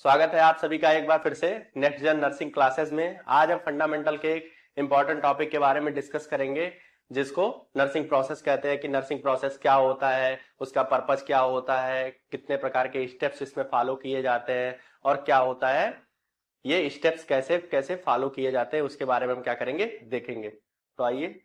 स्वागत है आप सभी का एक बार फिर से नेक्स्ट जन नर्सिंग क्लासेस में। आज हम फंडामेंटल के एक इंपॉर्टेंट टॉपिक के बारे में डिस्कस करेंगे जिसको नर्सिंग प्रोसेस कहते हैं कि नर्सिंग प्रोसेस क्या होता है, उसका पर्पस क्या होता है, कितने प्रकार के स्टेप्स इसमें फॉलो किए जाते हैं और क्या होता है, ये स्टेप्स कैसे कैसे फॉलो किए जाते हैं उसके बारे में हम क्या करेंगे देखेंगे। तो आइए,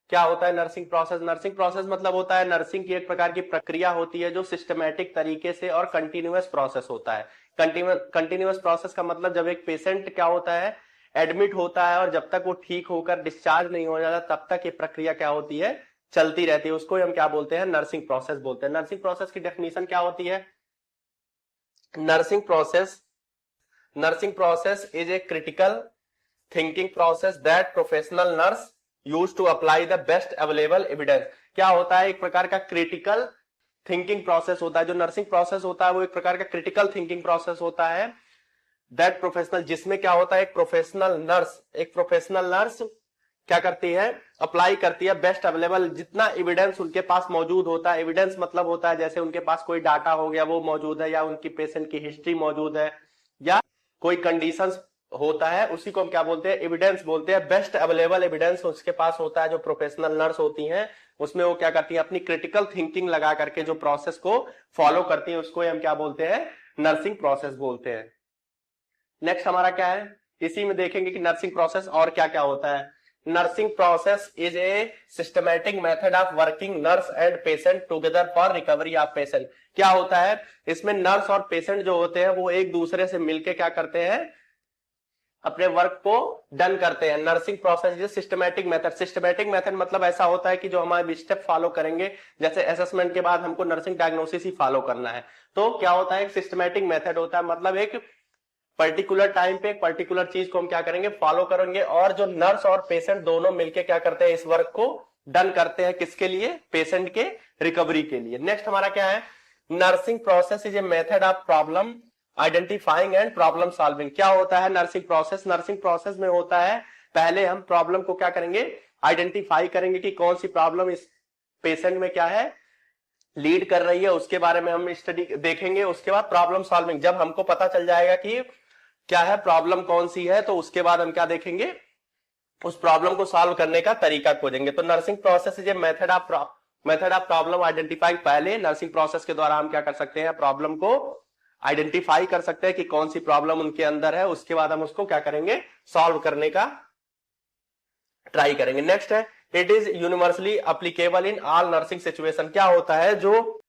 क्या होता है नर्सिंग प्रोसेस। नर्सिंग प्रोसेस मतलब होता है नर्सिंग की एक प्रकार की प्रक्रिया होती है जो सिस्टमेटिक तरीके से और कंटिन्यूअस प्रोसेस होता है। कंटिन्यूअस प्रोसेस का मतलब जब एक पेशेंट क्या होता है, एडमिट होता है और जब तक वो ठीक होकर डिस्चार्ज नहीं हो जाता तब तक ये प्रक्रिया क्या होती है, चलती रहती है। उसको हम क्या बोलते हैं, नर्सिंग प्रोसेस बोलते हैं। नर्सिंग प्रोसेस की डेफिनेशन क्या होती है? Nursing process is a critical thinking process that professional nurse use to apply the best available evidence. क्या होता है, एक प्रकार का क्रिटिकल थिंकिंग प्रोसेस होता है। जो नर्सिंग प्रोसेस होता है वो एक प्रकार का क्रिटिकल थिंकिंग प्रोसेस होता है दैट प्रोफेशनल, जिसमें क्या होता है एक प्रोफेशनल नर्स क्या करती है, अप्लाई करती है बेस्ट अवेलेबल, जितना एविडेंस उनके पास मौजूद होता है। एविडेंस मतलब होता है जैसे उनके पास कोई डाटा हो गया वो मौजूद है, या उनकी पेशेंट की हिस्ट्री मौजूद है, या कोई कंडीशंस होता है, उसी को हम क्या बोलते हैं, एविडेंस बोलते हैं। बेस्ट अवेलेबल एविडेंस उसके पास होता है। जो प्रोफेशनल नर्स होती हैं उसमें वो क्या करती है, अपनी क्रिटिकल थिंकिंग लगा करके जो प्रोसेस को फॉलो करती है उसको हम क्या बोलते हैं, नर्सिंग प्रोसेस बोलते हैं। नेक्स्ट हमारा क्या है, इसी में देखेंगे कि नर्सिंग प्रोसेस और क्या क्या होता है। Nursing process is A systematic method of working nurse and patient together for recovery of patient. क्या होता है, इसमें नर्स और पेशेंट जो होते हैं वो एक दूसरे से मिलकर क्या करते हैं, अपने वर्क को डन करते हैं। Nursing process is systematic method. Systematic method मतलब ऐसा होता है कि जो हमारे स्टेप फॉलो करेंगे, जैसे असेसमेंट के बाद हमको नर्सिंग डायग्नोसिस ही फॉलो करना है, तो क्या होता है एक सिस्टमैटिक मेथड होता है। मतलब एक पर्टिकुलर टाइम पे एक पर्टिकुलर चीज को हम क्या करेंगे, फॉलो करेंगे, और जो नर्स और पेशेंट दोनों मिलकर क्या करते हैं, इस वर्क को डन करते हैं। किसके लिए, पेशेंट के रिकवरी के लिए। नेक्स्ट हमारा क्या है, nursing process is a method of problem identifying and problem solving. क्या होता है नर्सिंग प्रोसेस? नर्सिंग प्रोसेस में होता है पहले हम प्रॉब्लम को क्या करेंगे, आइडेंटिफाई करेंगे कि कौन सी प्रॉब्लम इस पेशेंट में क्या है, लीड कर रही है, उसके बारे में हम स्टडी देखेंगे। उसके बाद प्रॉब्लम सॉल्विंग, जब हमको पता चल जाएगा कि क्या है, प्रॉब्लम कौन सी है, तो उसके बाद हम क्या देखेंगे, उस प्रॉब्लम को सॉल्व करने का तरीका खोजेंगे। तो nursing process is a method of problem identify. पहले नर्सिंग प्रोसेस के द्वारा हम क्या कर सकते हैं, प्रॉब्लम को आइडेंटिफाई कर सकते हैं कि कौन सी प्रॉब्लम उनके अंदर है, उसके बाद हम उसको क्या करेंगे, सॉल्व करने का ट्राई करेंगे। नेक्स्ट है, it is universally applicable in all nursing situation. क्या होता है, जो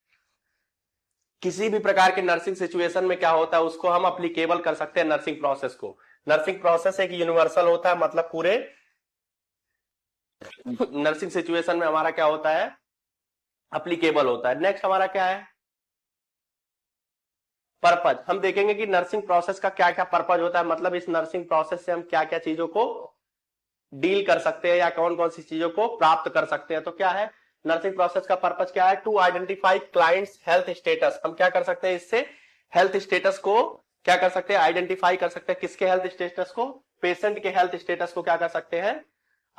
किसी भी प्रकार के नर्सिंग सिचुएशन में क्या होता है उसको हम अप्लीकेबल कर सकते हैं नर्सिंग प्रोसेस को। नर्सिंग प्रोसेस एक यूनिवर्सल होता है, मतलब पूरे नर्सिंग सिचुएशन में हमारा क्या होता है, अप्लीकेबल होता है। नेक्स्ट हमारा क्या है, पर्पज। हम देखेंगे कि नर्सिंग प्रोसेस का क्या क्या पर्पज होता है, मतलब इस नर्सिंग प्रोसेस से हम क्या क्या चीजों को डील कर सकते हैं या कौन कौन सी चीजों को प्राप्त कर सकते हैं। तो क्या है, नर्सिंग प्रोसेस का पर्पज क्या है, to identify client's health status. हम क्या कर सकते हैं, इससे हेल्थ स्टेटस को क्या कर सकते हैं, आइडेंटिफाई कर सकते हैं। किसके हेल्थ स्टेटस को, पेशेंट के हेल्थ स्टेटस को क्या कर सकते हैं,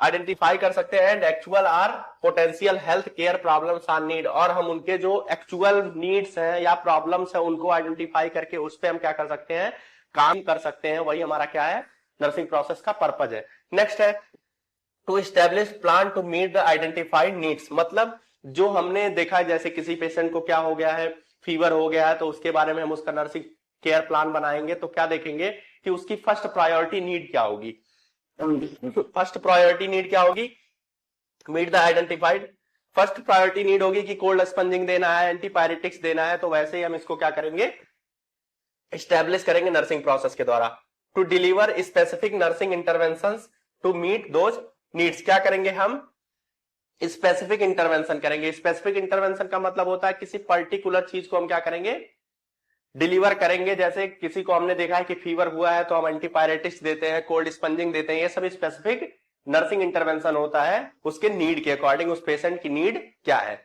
आइडेंटिफाई कर सकते हैं। And actual or potential health care problems or need, और हम उनके जो एक्चुअल नीड्स हैं या प्रॉब्लम्स हैं उनको आइडेंटिफाई करके उस पर हम क्या कर सकते हैं, काम कर सकते हैं। वही हमारा क्या है, नर्सिंग प्रोसेस का पर्पज है। नेक्स्ट है, to establish plan to meet the identified needs. मतलब जो हमने देखा है, जैसे किसी पेशेंट को क्या हो गया है, फीवर हो गया है, तो उसके बारे में हम उसका नर्सिंग केयर प्लान बनाएंगे। तो क्या देखेंगे कि उसकी फर्स्ट प्रायोरिटी नीड क्या होगी, फर्स्ट प्रायोरिटी नीड क्या होगी, meet the identified. First priority need होगी कि कोल्ड स्पंजिंग देना है, एंटीपायरेटिक्स देना है। तो वैसे ही हम इसको क्या करेंगे, एस्टेब्लिश करेंगे नर्सिंग प्रोसेस के द्वारा। To deliver specific nursing interventions to meet those needs. क्या करेंगे, हम स्पेसिफिक इंटरवेंशन करेंगे। स्पेसिफिक इंटरवेंशन का मतलब होता है किसी पर्टिकुलर चीज को हम क्या करेंगे, डिलीवर करेंगे। जैसे किसी को हमने देखा है कि फीवर हुआ है तो हम एंटीपायरेटिक्स देते हैं, कोल्ड स्पंजिंग देते हैं। ये सब स्पेसिफिक नर्सिंग इंटरवेंशन होता है, उसके नीड के अकॉर्डिंग, उस पेशेंट की नीड क्या है।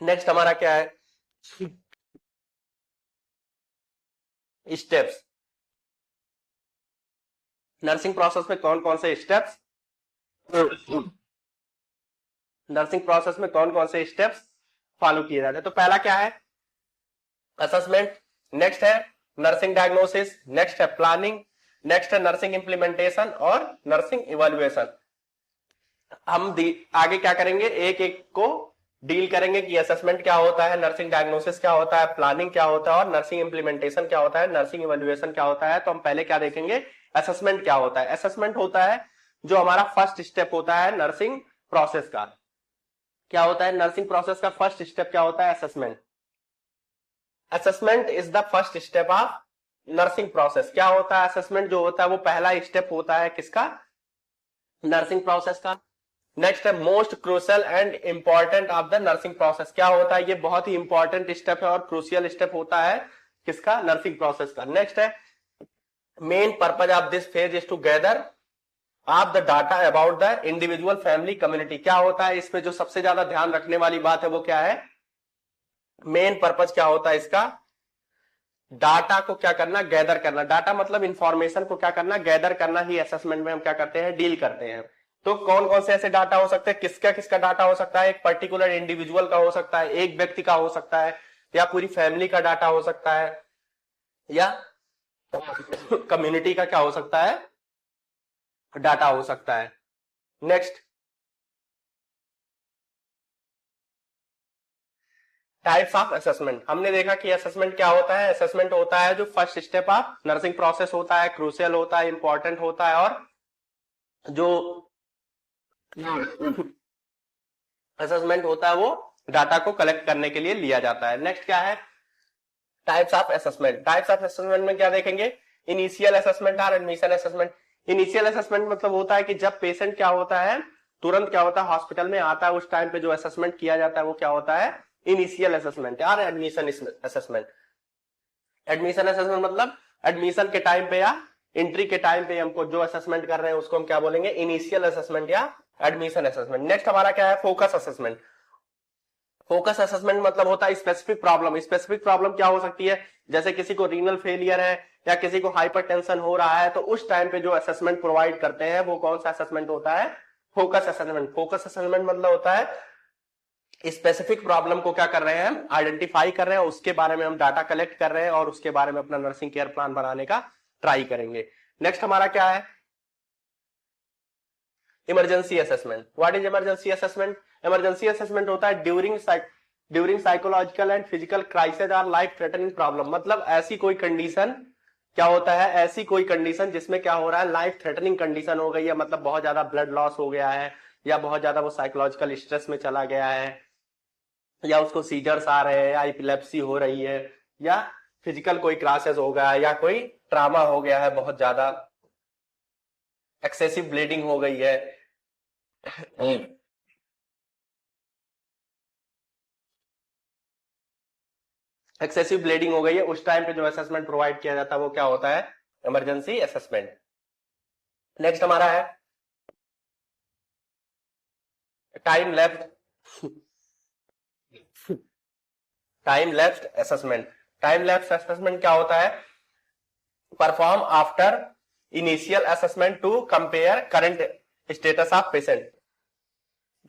नेक्स्ट हमारा क्या है, स्टेप्स। नर्सिंग प्रोसेस में कौन कौन से स्टेप्स, नर्सिंग प्रोसेस में कौन कौन से स्टेप्स फॉलो किए जाते हैं। तो पहला क्या है, असेसमेंट, नेक्स्ट है नर्सिंग डायग्नोसिस, नेक्स्ट है प्लानिंग, नेक्स्ट है नर्सिंग इंप्लीमेंटेशन और नर्सिंग इवैल्यूएशन। हम आगे क्या करेंगे, एक एक को डील करेंगे कि असेसमेंट क्या होता है, नर्सिंग डायग्नोसिस क्या होता है, प्लानिंग क्या होता है और नर्सिंग इंप्लीमेंटेशन क्या होता है, नर्सिंग इवैल्यूएशन क्या होता है। तो हम पहले क्या देखेंगे, असेसमेंट क्या होता है। असेसमेंट होता है जो हमारा फर्स्ट स्टेप होता है नर्सिंग प्रोसेस का। क्या होता है नर्सिंग प्रोसेस का फर्स्ट स्टेप, क्या होता है, assessment. Assessment is the first step of nursing process. क्या होता है, असेसमेंट जो होता है वो पहला स्टेप होता है किसका, नर्सिंग प्रोसेस का। नेक्स्ट है most crucial and important of the nursing process. क्या होता है, ये बहुत ही इंपॉर्टेंट स्टेप है और क्रूशियल स्टेप होता है किसका, नर्सिंग प्रोसेस का। नेक्स्ट है main purpose of this phase is to gather of the data about the individual family community. क्या होता है, इसमें जो सबसे ज्यादा ध्यान रखने वाली बात है वो क्या है, मेन पर्पज क्या होता है इसका, डाटा को क्या करना, गैदर करना। डाटा मतलब इंफॉर्मेशन को क्या करना, गैदर करना ही असेसमेंट में हम क्या करते हैं, डील करते हैं। तो कौन कौन से ऐसे डाटा हो सकते हैं, किसका किसका डाटा हो सकता है, एक पर्टिकुलर इंडिविजुअल का हो सकता है, एक व्यक्ति का हो सकता है, या पूरी फैमिली का डाटा हो सकता है, या कम्युनिटी का क्या हो सकता है, डाटा हो सकता है। Next types of assessment. हमने देखा कि असेसमेंट क्या होता है, असेसमेंट होता है जो first step of nursing process होता है, क्रूशियल होता है, इंपॉर्टेंट होता है और जो असेसमेंट होता है वो डाटा को कलेक्ट करने के लिए लिया जाता है। नेक्स्ट क्या है, types of assessment. Types of assessment में क्या देखेंगे, इनिशियल असेसमेंट और एडमिशन असेसमेंट। इनिशियल असेसमेंट मतलब होता है कि जब पेशेंट क्या होता है, तुरंत क्या होता है हॉस्पिटल में आता है, उस टाइम पे जो असेसमेंट किया जाता है वो क्या होता है, इनिशियल असेसमेंट और एडमिशन असेसमेंट। एडमिशन असेसमेंट मतलब एडमिशन के टाइम पे या एंट्री के टाइम पे हमको जो असेसमेंट कर रहे हैं उसको हम क्या बोलेंगे, इनिशियल असेसमेंट या एडमिशन असेसमेंट। नेक्स्ट हमारा क्या है, फोकस असेसमेंट। फोकस असेसमेंट मतलब होता है स्पेसिफिक प्रॉब्लम। स्पेसिफिक प्रॉब्लम क्या हो सकती है, जैसे किसी को रीनल फेलियर है या किसी को हाइपरटेंशन हो रहा है, तो उस टाइम पे जो असेसमेंट प्रोवाइड करते हैं वो कौन सा असेसमेंट होता है, फोकस असेसमेंट। फोकस असेसमेंट मतलब होता है स्पेसिफिक प्रॉब्लम को क्या कर रहे हैं हम, आइडेंटिफाई कर रहे हैं, उसके बारे में हम डाटा कलेक्ट कर रहे हैं और उसके बारे में अपना नर्सिंग केयर प्लान बनाने का ट्राई करेंगे। नेक्स्ट हमारा क्या है, emergency assessment. What is emergency assessment, emergency assessment होता है during psychological and physical crisis और लाइफ थ्रेटनिंग प्रॉब्लम। मतलब ऐसी कोई कंडीशन, क्या होता है, ऐसी कोई कंडीशन जिसमें क्या हो रहा है, लाइफ थ्रेटनिंग कंडीशन हो गई है, मतलब बहुत ज्यादा ब्लड लॉस हो गया है या बहुत ज्यादा वो साइकोलॉजिकल स्ट्रेस में चला गया है, या उसको सीजर्स आ रहे हैं या एपिलेप्सी हो रही है, या फिजिकल कोई क्राइसिस हो गया है, या कोई ट्रामा हो गया है, बहुत ज्यादा एक्सेसिव ब्लीडिंग हो गई है, एक्सेसिव ब्लीडिंग हो गई है, उस टाइम पे जो असेसमेंट प्रोवाइड किया जाता है वो क्या होता है, इमरजेंसी असेसमेंट। नेक्स्ट हमारा है time left time left assessment. Time left assessment क्या होता है, perform after initial assessment to compare current status of patient.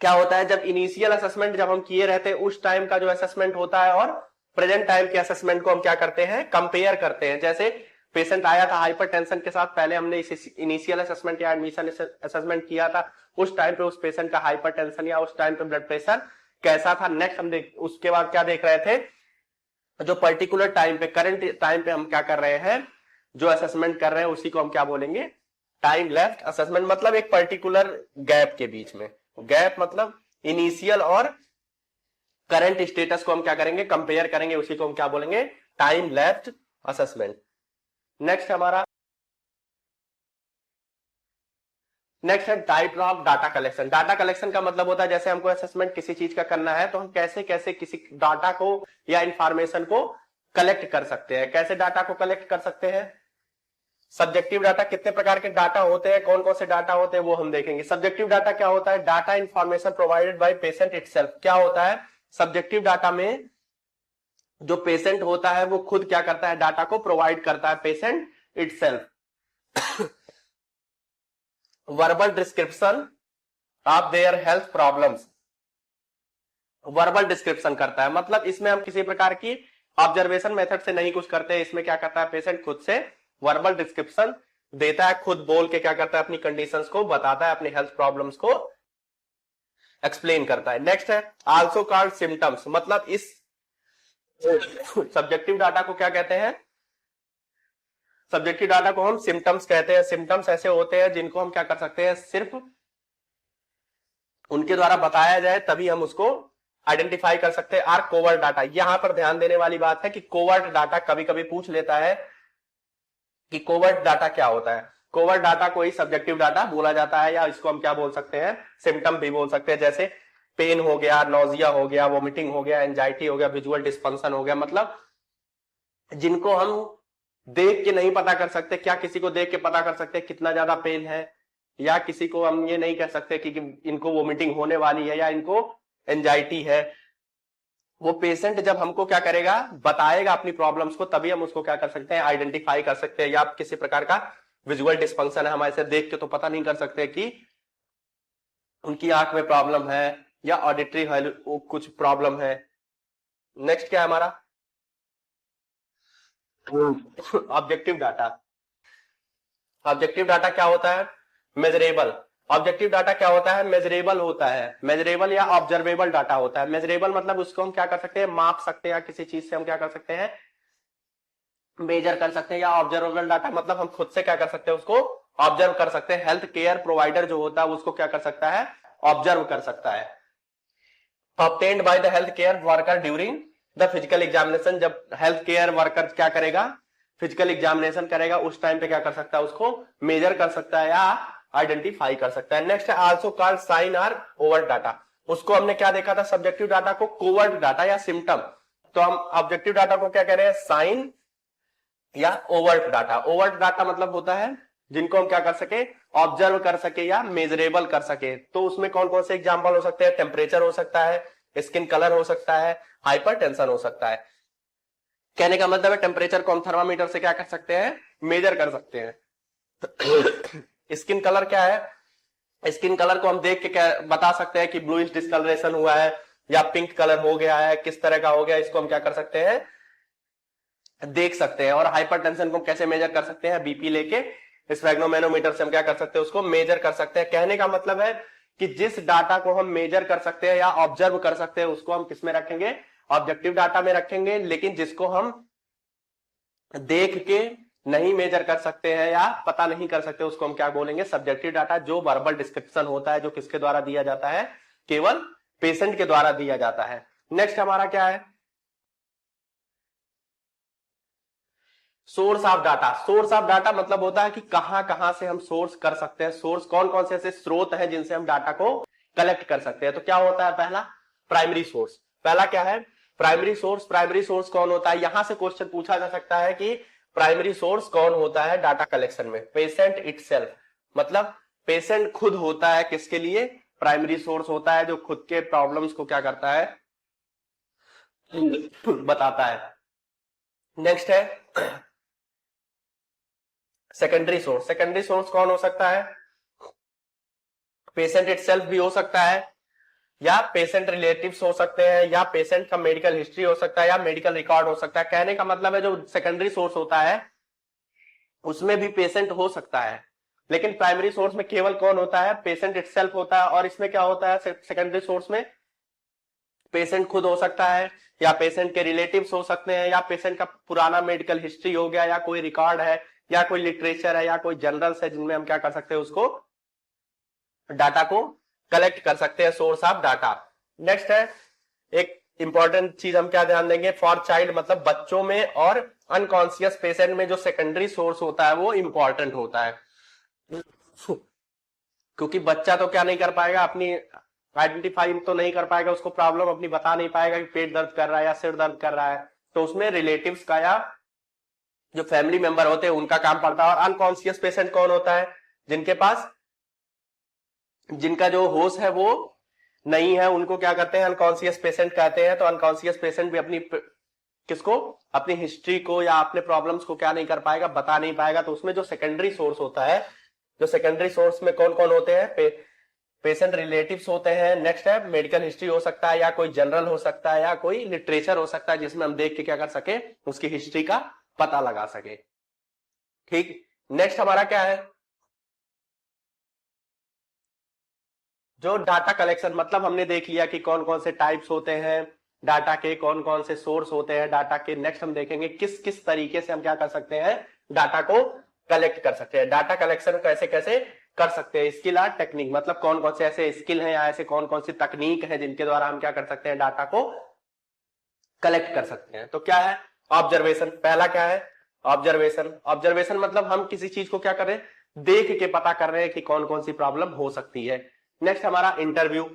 क्या होता है, जब इनिशियल असेसमेंट जब हम किए रहते हैं उस टाइम का जो असेसमेंट होता है और प्रेजेंट टाइम के असेसमेंट को हम क्या करते हैं, कंपेयर करते हैं। जैसे पेशेंट आया था हाइपरटेंशन के साथ, पहले हमने इनिशियल असेसमेंट या एडमिशन असेसमेंट किया था, उस टाइम पे उस पेशेंट का हाइपरटेंशन या उस टाइम पे ब्लड प्रेशर कैसा था। नेक्स्ट हम उसके बाद क्या देख रहे थे, जो पर्टिकुलर टाइम पे, करंट टाइम पे हम क्या कर रहे हैं, जो असेसमेंट कर रहे हैं उसी को हम क्या बोलेंगे, टाइम लेफ्ट असेसमेंट। मतलब एक पर्टिकुलर गैप के बीच में, गैप मतलब इनिशियल और करंट स्टेटस को हम क्या करेंगे, कंपेयर करेंगे, उसी को हम क्या बोलेंगे, टाइम लेफ्ट असेसमेंट। नेक्स्ट हमारा नेक्स्ट है type of data collection. Data collection का मतलब होता है जैसे हमको असेसमेंट किसी चीज का करना है तो हम कैसे कैसे किसी डाटा को या इंफॉर्मेशन को कलेक्ट कर सकते हैं। कैसे डाटा को कलेक्ट कर सकते हैं, सब्जेक्टिव डाटा, कितने प्रकार के डाटा होते हैं, कौन कौन से डाटा होते हैं वो हम देखेंगे। सब्जेक्टिव डाटा क्या होता है, data information provided by patient itself. क्या होता है, सब्जेक्टिव डाटा में जो पेशेंट होता है वो खुद क्या करता है, डाटा को प्रोवाइड करता है, patient itself. Verbal description of their health problems. Verbal description करता है, मतलब इसमें हम किसी प्रकार की ऑब्जर्वेशन मेथड से नहीं कुछ करते, इसमें क्या करता है पेशेंट खुद से वर्बल डिस्क्रिप्शन देता है, खुद बोल के क्या करता है अपनी कंडीशंस को बताता है, अपनी हेल्थ प्रॉब्लम्स को एक्सप्लेन करता है। नेक्स्ट है आल्सो कॉल्ड सिम्टम्स, मतलब इस सब्जेक्टिव डाटा को क्या कहते हैं, सब्जेक्टिव डाटा को हम सिम्टम्स कहते हैं। सिम्टम्स ऐसे होते हैं जिनको हम क्या कर सकते हैं, सिर्फ उनके द्वारा बताया जाए तभी हम उसको आइडेंटिफाई कर सकते हैं। आर कोवर्ट डाटा, यहां पर ध्यान देने वाली बात है कि कोवर्ट डाटा कभी कभी पूछ लेता है कि कोवर्ट डाटा क्या होता है। कोवर्ट डाटा को ही सब्जेक्टिव डाटा बोला जाता है, या इसको हम क्या बोल सकते हैं, सिम्टम भी बोल सकते हैं। जैसे पेन हो गया, नोजिया हो गया, वोमिटिंग हो गया, एंजाइटी हो गया, विजुअल डिस्फंक्शन हो गया, मतलब जिनको हम देख के नहीं पता कर सकते। क्या किसी को देख के पता कर सकते हैं कितना ज्यादा पेन है, या किसी को हम ये नहीं कह सकते कि इनको वोमिटिंग होने वाली है या इनको एंजाइटी है। वो पेशेंट जब हमको क्या करेगा, बताएगा अपनी प्रॉब्लम्स को, तभी हम उसको क्या कर सकते हैं, आइडेंटिफाई कर सकते हैं। या किसी प्रकार का विजुअल डिस्फंक्शन है, हम ऐसे देख के तो पता नहीं कर सकते कि उनकी आंख में प्रॉब्लम है या ऑडिटरी कुछ प्रॉब्लम है। नेक्स्ट क्या है हमारा ऑब्जेक्टिव डाटा। ऑब्जेक्टिव डाटा क्या होता है, मेजरेबल। ऑब्जेक्टिव डाटा क्या होता है, मेजरेबल होता है। मेजरेबल या ऑब्जर्वेबल डाटा होता है। मेजरेबल मतलब उसको हम क्या कर सकते हैं, माप सकते हैं, या किसी चीज से हम क्या कर सकते हैं, मेजर कर सकते हैं। या ऑब्जर्वेबल डाटा मतलब हम खुद से क्या कर सकते हैं, उसको ऑब्जर्व कर सकते हैं। हेल्थ केयर प्रोवाइडर जो होता है उसको क्या कर सकता है, ऑब्जर्व कर सकता है। Obtained by the health care worker during the physical examination, जब हेल्थ केयर वर्कर क्या करेगा, फिजिकल एग्जामिनेशन करेगा, उस टाइम पे क्या कर सकता है, उसको मेजर कर सकता है या आइडेंटिफाई कर सकता है। नेक्स्ट है आल्सो कॉल्ड साइन और ओवर्ट डाटा। उसको हमने क्या देखा था, सब्जेक्टिव डाटा को कोवर्ट डाटा या सिम्टम। तो हम ऑब्जेक्टिव डाटा को क्या कह रहे हैं, साइन या ओवर्ट डाटा। ओवर्ट डाटा मतलब होता है जिनको हम क्या कर सके, ऑब्जर्व कर सके या मेजरेबल कर सके। तो उसमें कौन कौन से एग्जाम्पल हो सकते हैं, टेम्परेचर हो सकता है, स्किन कलर हो सकता है, हाइपरटेंशन हो सकता है। कहने का मतलब है टेम्परेचर को हम थर्मामीटर से क्या कर सकते हैं, मेजर कर सकते हैं। स्किन कलर क्या है, स्किन कलर को हम देख के क्या बता सकते हैं कि ब्लूइश डिस्कलरेशन हुआ है या पिंक कलर हो गया है, किस तरह का हो गया, इसको हम क्या कर सकते हैं, देख सकते हैं। और हाइपरटेंशन को कैसे मेजर कर सकते हैं, बीपी लेके स्फेग्नोमेनोमीटर से हम क्या कर सकते हैं, उसको मेजर कर सकते हैं। कहने का मतलब है कि जिस डाटा को हम मेजर कर सकते हैं या ऑब्जर्व कर सकते हैं उसको हम किस में रखेंगे, ऑब्जेक्टिव डाटा में रखेंगे। लेकिन जिसको हम देख के नहीं मेजर कर सकते हैं या पता नहीं कर सकते उसको हम क्या बोलेंगे, सब्जेक्टिव डाटा, जो वर्बल डिस्क्रिप्शन होता है, जो किसके द्वारा दिया जाता है, केवल पेशेंट के द्वारा दिया जाता है। नेक्स्ट हमारा क्या है, source of data. Source of data मतलब होता है कि कहां कहां से हम सोर्स कर सकते हैं, सोर्स कौन कौन से ऐसे स्रोत हैं जिनसे हम डाटा को कलेक्ट कर सकते हैं। तो क्या होता है, पहला प्राइमरी सोर्स। पहला क्या है, प्राइमरी सोर्स। प्राइमरी सोर्स कौन होता है, यहां से क्वेश्चन पूछा जा सकता है कि प्राइमरी सोर्स कौन होता है डाटा कलेक्शन में। पेशेंट इटसेल्फ, मतलब पेशेंट खुद होता है, किसके लिए, प्राइमरी सोर्स होता है जो खुद के प्रॉब्लम्स को क्या करता है, बताता है। नेक्स्ट है सेकेंडरी सोर्स। सेकेंडरी सोर्स कौन हो सकता है, पेशेंट इटसेल्फ भी हो सकता है, या पेशेंट रिलेटिव्स हो सकते हैं, या पेशेंट का मेडिकल हिस्ट्री हो सकता है, या मेडिकल रिकॉर्ड हो सकता है। कहने का मतलब है जो सेकेंडरी सोर्स होता है उसमें भी पेशेंट हो सकता है, लेकिन प्राइमरी सोर्स में केवल कौन होता है, पेशेंट इटसेल्फ होता है। और इसमें क्या होता है, सेकेंडरी सोर्स में पेशेंट खुद हो सकता है, या पेशेंट के रिलेटिव्स हो सकते हैं, या पेशेंट का पुराना मेडिकल हिस्ट्री हो गया, या कोई रिकॉर्ड है, या कोई लिटरेचर है, या कोई जर्नल्स है, जिनमें हम क्या कर सकते हैं, उसको डाटा को कलेक्ट कर सकते हैं, सोर्स ऑफ डाटा। नेक्स्ट है एक इंपॉर्टेंट चीज हम क्या ध्यान देंगे, फॉर चाइल्ड, मतलब बच्चों में और अनकॉन्शियस पेशेंट में जो सेकेंडरी सोर्स होता है वो इंपॉर्टेंट होता है। क्योंकि बच्चा तो क्या नहीं कर पाएगा, अपनी आइडेंटिफाई तो नहीं कर पाएगा, उसको प्रॉब्लम अपनी बता नहीं पाएगा कि पेट दर्द कर रहा है या सिर दर्द कर रहा है। तो उसमें रिलेटिव्स का या जो फैमिली मेंबर होते हैं उनका काम पड़ता है। और अनकॉन्शियस पेशेंट कौन होता है, जिनके पास, जिनका जो होश है वो नहीं है, उनको क्या करते हैं, अनकॉन्शियस पेशेंट कहते हैं। तो अनकॉन्शियस पेशेंट भी अपनी किसको, अपनी हिस्ट्री को या अपने प्रॉब्लम्स को क्या नहीं कर पाएगा, बता नहीं पाएगा। तो उसमें जो सेकेंडरी सोर्स होता है, जो सेकेंडरी सोर्स में कौन कौन होते हैं, पेशेंट रिलेटिव्स होते हैं। नेक्स्ट है मेडिकल हिस्ट्री हो सकता है, या कोई जनरल हो सकता है, या कोई लिटरेचर हो सकता है जिसमें हम देख के क्या कर सके, उसकी हिस्ट्री का पता लगा सके। ठीक, नेक्स्ट हमारा क्या है, जो डाटा कलेक्शन, मतलब हमने देख लिया कि कौन कौन से टाइप्स होते हैं डाटा के, कौन कौन से सोर्स होते हैं डाटा के। नेक्स्ट हम देखेंगे किस किस तरीके से हम क्या कर सकते हैं, डाटा को कलेक्ट कर सकते हैं, डाटा कलेक्शन कैसे कैसे कर सकते हैं। स्किल और टेक्निक, मतलब कौन कौन से ऐसे स्किल हैं या ऐसे कौन कौन सी तकनीक है जिनके द्वारा हम क्या कर सकते हैं, डाटा को कलेक्ट कर सकते हैं। तो क्या है, ऑब्जर्वेशन। पहला क्या है, ऑब्जर्वेशन। ऑब्जर्वेशन मतलब हम किसी चीज को क्या कर रहे हैं, देख के पता कर रहे हैं कि कौन कौन सी प्रॉब्लम हो सकती है। नेक्स्ट हमारा इंटरव्यू।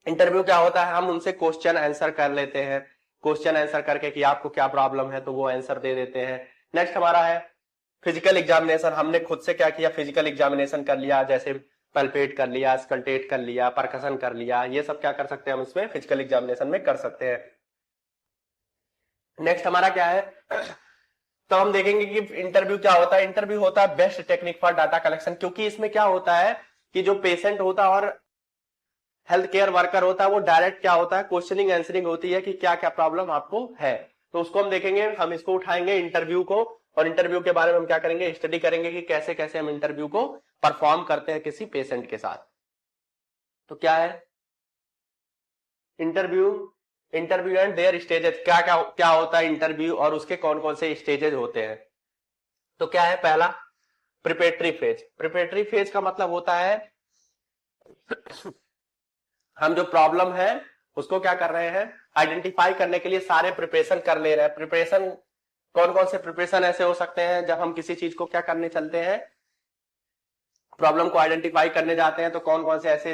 इंटरव्यू क्या होता है, हम उनसे क्वेश्चन आंसर कर लेते हैं, क्वेश्चन आंसर करके कि आपको क्या प्रॉब्लम है तो वो आंसर दे देते हैं। नेक्स्ट हमारा है फिजिकल एग्जामिनेशन। हमने खुद से क्या किया, फिजिकल एग्जामिनेशन कर लिया, जैसे पल्पेट कर लिया, स्कल्टेट कर लिया, परकसन कर लिया, ये सब क्या कर सकते हैं हम इसमें फिजिकल एग्जामिनेशन में कर सकते हैं। नेक्स्ट हमारा क्या है, तो हम देखेंगे कि इंटरव्यू क्या होता है। इंटरव्यू होता है best technique for data collection, क्योंकि इसमें क्या होता है कि जो पेशेंट होता है और हेल्थ केयर वर्कर होता है वो डायरेक्ट क्या होता है, क्वेश्चनिंग आंसरिंग होती है कि क्या क्या प्रॉब्लम आपको है। तो उसको हम देखेंगे, हम इसको उठाएंगे इंटरव्यू को, और इंटरव्यू के बारे में हम क्या करेंगे, स्टडी करेंगे कि कैसे कैसे हम इंटरव्यू को परफॉर्म करते हैं किसी पेशेंट के साथ। तो क्या है interview, interview and their stages. क्या क्या क्या होता है इंटरव्यू और उसके कौन कौन से स्टेजेस होते हैं। तो क्या है, पहला प्रिपेटरी फेज। प्रिपेटरी फेज का मतलब होता है हम जो प्रॉब्लम है उसको क्या कर रहे हैं, आइडेंटिफाई करने के लिए सारे प्रिपरेशन कर ले रहे हैं। प्रिपरेशन कौन कौन से प्रिपरेशन ऐसे हो सकते हैं, जब हम किसी चीज को क्या करने चलते हैं, प्रॉब्लम को आइडेंटिफाई करने जाते हैं, तो कौन कौन से ऐसे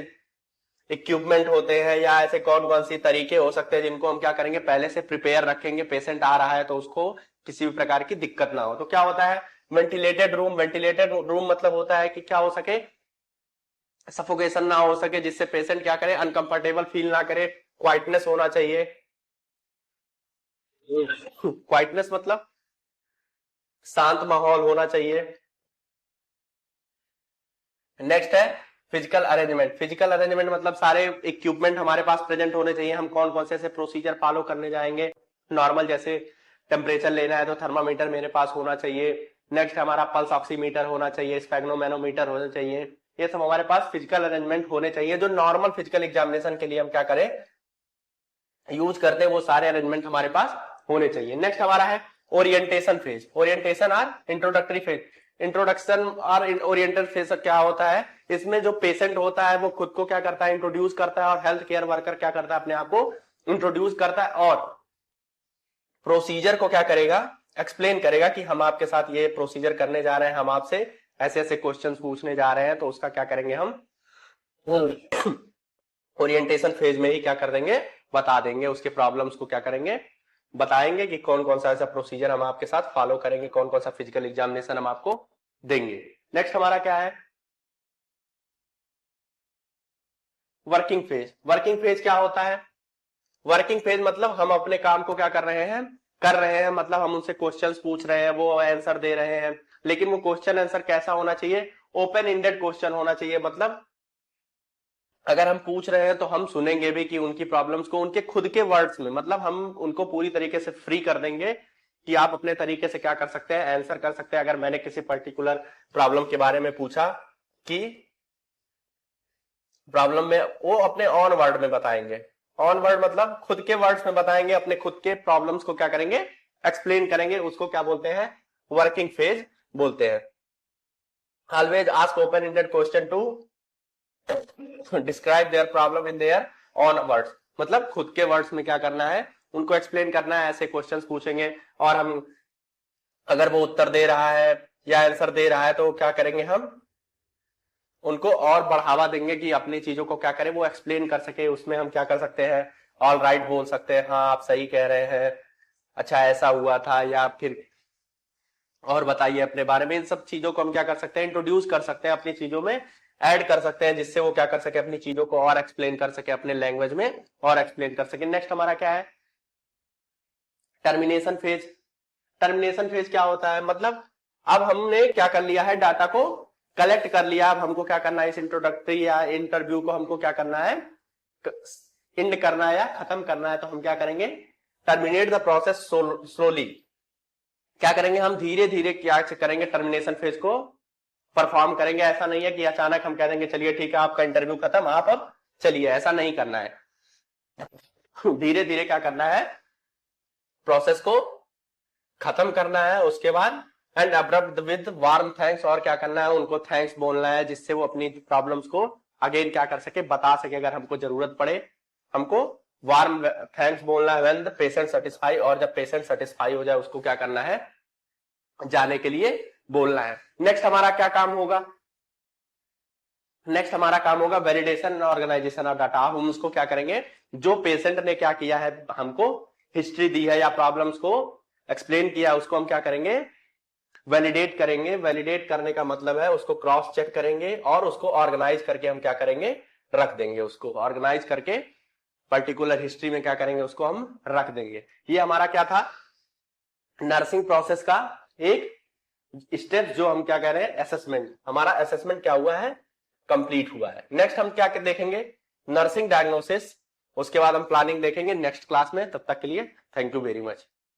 इक्विपमेंट होते हैं या ऐसे कौन कौन सी तरीके हो सकते हैं जिनको हम क्या करेंगे, पहले से प्रिपेयर रखेंगे। पेशेंट आ रहा है तो उसको किसी भी प्रकार की दिक्कत ना हो। तो क्या होता है, वेंटिलेटेड रूम। वेंटिलेटेड रूम मतलब होता है कि क्या हो सके, सफोकेशन ना हो सके, जिससे पेशेंट क्या करे, अनकंफर्टेबल फील ना करे। क्वाइटनेस होना चाहिए। क्वाइटनेस मतलब शांत माहौल होना चाहिए। नेक्स्ट है फिजिकल अरेंजमेंट। फिजिकल अरेंजमेंट मतलब सारे इक्विपमेंट हमारे पास प्रेजेंट होने चाहिए। हम कौन कौन से ऐसे प्रोसीजर फॉलो करने जाएंगे, नॉर्मल जैसे टेम्परेचर लेना है तो थर्मामीटर मेरे पास होना चाहिए। नेक्स्ट हमारा पल्स ऑक्सीमीटर होना चाहिए, स्फेग्नोमेनोमीटर होना चाहिए। ये सब हमारे पास फिजिकल अरेंजमेंट होने चाहिए, जो नॉर्मल फिजिकल एग्जामिनेशन के लिए हम क्या करें, यूज करते हैं, वो सारे अरेंजमेंट हमारे पास होने चाहिए। नेक्स्ट हमारा है ओरिएंटेशन फेज। ओरिएंटेशन और इंट्रोडक्टरी फेज। इंट्रोडक्शन और ओरिएंटेशन फेज क्या होता है, इसमें जो पेशेंट होता है वो खुद को क्या करता है, इंट्रोड्यूस करता है, और हेल्थ केयर वर्कर क्या करता है, अपने आप को इंट्रोड्यूस करता है और प्रोसीजर को क्या करेगा, एक्सप्लेन करेगा कि हम आपके साथ ये प्रोसीजर करने जा रहे हैं, हम आपसे ऐसे ऐसे क्वेश्चंस पूछने जा रहे हैं। तो उसका क्या करेंगे हम ओरिएंटेशन फेज में ही क्या कर देंगे, बता देंगे, उसके प्रॉब्लम्स को क्या करेंगे, बताएंगे कि कौन कौन सा ऐसा प्रोसीजर हम आपके साथ फॉलो करेंगे, कौन कौन सा फिजिकल एग्जामिनेशन हम आपको देंगे। नेक्स्ट हमारा क्या है, वर्किंग फेज। वर्किंग फेज क्या होता है, वर्किंग फेज मतलब हम अपने काम को क्या कर रहे हैं, मतलब हम उनसे क्वेश्चंस पूछ रहे हैं, वो आंसर दे रहे हैं, लेकिन वो क्वेश्चन आंसर कैसा होना चाहिए, ओपन एंडेड क्वेश्चन होना चाहिए। मतलब अगर हम पूछ रहे हैं तो हम सुनेंगे भी कि उनकी प्रॉब्लम्स को उनके खुद के वर्ड्स में, मतलब हम उनको पूरी तरीके से फ्री कर देंगे कि आप अपने तरीके से क्या कर सकते हैं, आंसर कर सकते हैं। अगर मैंने किसी पर्टिकुलर प्रॉब्लम के बारे में पूछा कि प्रॉब्लम में, वो अपने ऑन वर्ड में बताएंगे। ऑन वर्ड मतलब खुद के वर्ड्स में बताएंगे, अपने खुद के प्रॉब्लम्स को क्या करेंगे, एक्सप्लेन करेंगे। उसको क्या बोलते हैं, वर्किंग फेज बोलते हैं। Always ask open ended question to describe their problem in their own words. मतलब खुद के वर्ड्स में क्या करना है, उनको एक्सप्लेन करना है, ऐसे क्वेश्चंस पूछेंगे। और हम अगर वो उत्तर दे रहा है या आंसर दे रहा है तो क्या करेंगे, हम उनको और बढ़ावा देंगे कि अपनी चीजों को क्या करें, वो एक्सप्लेन कर सके। उसमें हम क्या कर सकते हैं, ऑल राइट बोल सकते हैं, हाँ आप सही कह रहे हैं, अच्छा ऐसा हुआ था, या फिर और बताइए अपने बारे में। इन सब चीजों को हम क्या कर सकते हैं, इंट्रोड्यूस कर सकते हैं, अपनी चीजों में ऐड कर सकते हैं, जिससे वो क्या कर सके, अपनी चीजों को और एक्सप्लेन कर सके, अपने लैंग्वेज में और एक्सप्लेन कर सके। नेक्स्ट हमारा क्या है, टर्मिनेशन फेज। टर्मिनेशन फेज क्या होता है, मतलब अब हमने क्या कर लिया है, डाटा को कलेक्ट कर लिया, अब हमको क्या करना है, इस इंट्रोडक्टरी या इंटरव्यू को हमको क्या करना है, एंड करना है या खत्म करना है। तो हम क्या करेंगे, टर्मिनेट द प्रोसेस स्लोली। क्या करेंगे, हम धीरे धीरे क्या करेंगे, टर्मिनेशन फेज को परफॉर्म करेंगे। ऐसा नहीं है कि अचानक हम कह देंगे चलिए ठीक है आपका इंटरव्यू खत्म, आप अब चलिए, ऐसा नहीं करना है। धीरे धीरे क्या करना है, प्रोसेस को खत्म करना है। उसके बाद and abrupt with warm thanks, और क्या करना है, उनको थैंक्स बोलना है, जिससे वो अपनी प्रॉब्लम्स को अगेन क्या कर सके, बता सके, अगर हमको जरूरत पड़े। हमको वार्म थैंक्स बोलना है व्हेन द पेशेंट सेटिस्फाई, और जब पेशेंट सेटिस्फाई हो जाए उसको क्या करना है, जाने के लिए बोलना है। नेक्स्ट हमारा क्या काम होगा, नेक्स्ट हमारा काम होगा वैलिडेशन ऑर्गेनाइजेशन ऑफ डाटा। हम उसको क्या करेंगे, जो पेशेंट ने क्या किया है, हमको हिस्ट्री दी है या प्रॉब्लम्स को एक्सप्लेन किया, उसको हम क्या करेंगे, वैलिडेट करेंगे। वैलिडेट करने का मतलब है उसको क्रॉस चेक करेंगे और उसको ऑर्गेनाइज करके हम क्या करेंगे, रख देंगे। उसको ऑर्गेनाइज करके पर्टिकुलर हिस्ट्री में क्या करेंगे, उसको हम रख देंगे। ये हमारा क्या था, नर्सिंग प्रोसेस का एक स्टेप, जो हम क्या कह रहे हैं, असेसमेंट। हमारा असेसमेंट क्या हुआ है, कंप्लीट हुआ है। नेक्स्ट हम क्या देखेंगे, नर्सिंग डायग्नोसिस। उसके बाद हम प्लानिंग देखेंगे नेक्स्ट क्लास में। तब तक के लिए थैंक यू वेरी मच।